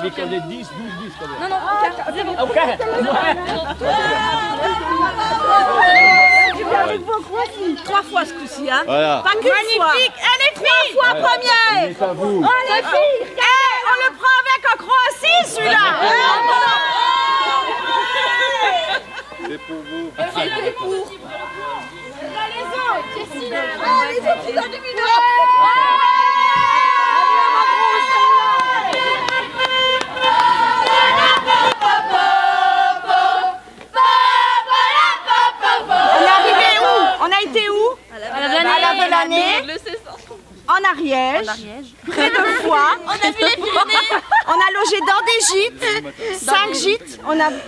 mais qu'on est 10, 12, 10 quand même. Non, 0. Ok. Trois fois ce coup-ci, hein. Voilà. Pas qu'une fois. Magnifique. Elle est fille. 3 fois première. C'est à vous. On le prend avec en Croatie, celui-là. C'est pour vous. Les autres, ils ont du mineur. On a été où? À la Vellanée, en Ariège, près de Foix. On a vu les Pyrénées. On a logé dans des gîtes, 5 gîtes. On a vu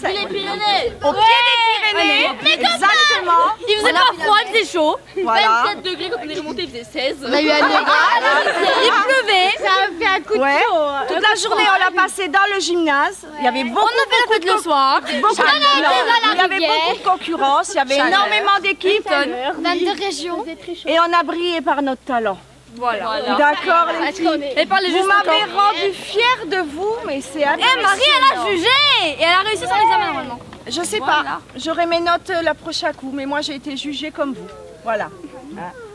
les Pyrénées. Au pied des Pyrénées, exactement. Il faisait pas froid, il faisait chaud. Voilà. 27 degrés quand on est remonté, il faisait 16. On a eu un Il pleuvait. Ça a fait un coup de chaud. Toute la journée, on l'a passé dans le gymnase. Il y avait beaucoup, On a fait la fête le soir. il y avait beaucoup de concurrence. Il y avait énormément d'équipes. 22 régions. Et on a brillé par notre talent. Voilà. D'accord, les filles. Et par les Vous m'avez rendu fière de vous, mais c'est impressionnant. Et Marie, elle a jugé. Et elle a réussi son examen normalement. Je sais pas, j'aurai mes notes la prochaine coup, mais moi j'ai été jugée comme vous. Voilà.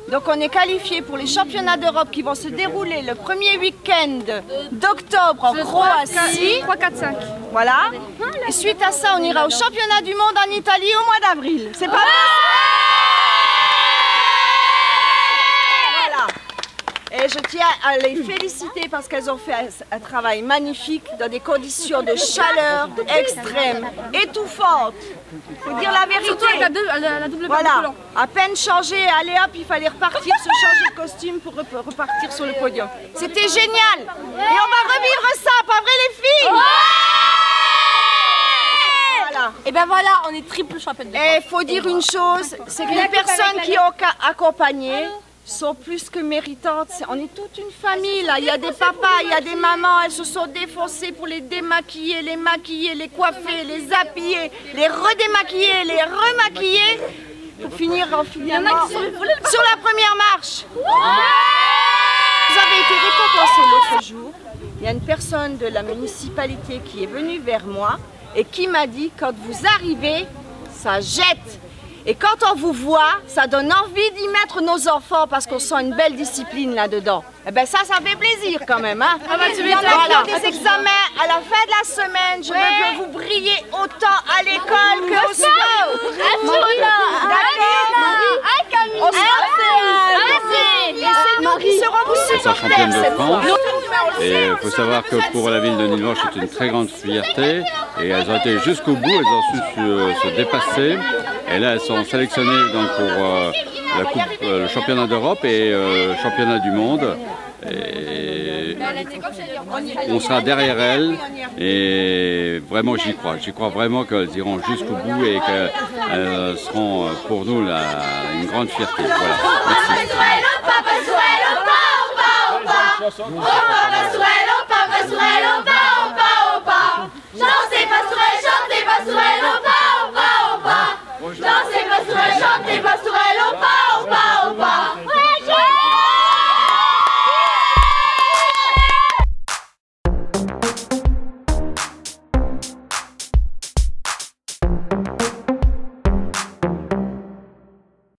Donc on est qualifiés pour les championnats d'Europe qui vont se dérouler le premier week-end d'octobre en Croatie. 3, 4, 5. Voilà. Et suite à ça, on ira au championnat du monde en Italie au mois d'avril. C'est pas vrai? Voilà. Et je tiens à les féliciter parce qu'elles ont fait un travail magnifique dans des conditions de chaleur extrême, étouffantes. Faut dire la vérité. Surtout avec la double paire de Voilà, collants. à peine changé, allez hop, il fallait repartir, se changer de costume pour repartir sur le podium. C'était génial. Et on va revivre ça, pas vrai les filles? Voilà. Et ben voilà, on est triple championne de France. Et il faut dire une chose, c'est que les personnes qui ont accompagné sont plus que méritantes. On est toute une famille là, il y a des papas, il y a des mamans, elles se sont défoncées pour les démaquiller, les maquiller, les coiffer, les habiller, les redémaquiller, les remaquiller, pour finir finalement sur la première marche. Vous avez été récompensés l'autre jour. Il y a une personne de la municipalité qui est venue vers moi et qui m'a dit, quand vous arrivez, ça jette. Et quand on vous voit, ça donne envie d'y mettre nos enfants parce qu'on sent une belle discipline là-dedans. Et ben ça fait plaisir quand même. Hein. Il y en a qui ont des examens à la fin de la semaine. Je veux que vous brillez autant à l'école qu'au sport. D'accord. Et c'est nous qui serons vous C'est sa championne de France. Et il faut savoir que pour la ville de Nilvange, c'est une très grande fierté. Et elles ont été jusqu'au bout, elles ont su se dépasser. Et là, elles sont sélectionnées donc, pour le championnat d'Europe et le championnat du monde. Et on sera derrière elles. Et vraiment, j'y crois. J'y crois vraiment qu'elles iront jusqu'au bout et qu'elles seront pour nous une grande fierté. Voilà. Merci. Dansez pastourelle, chantez pastourelle, au pas,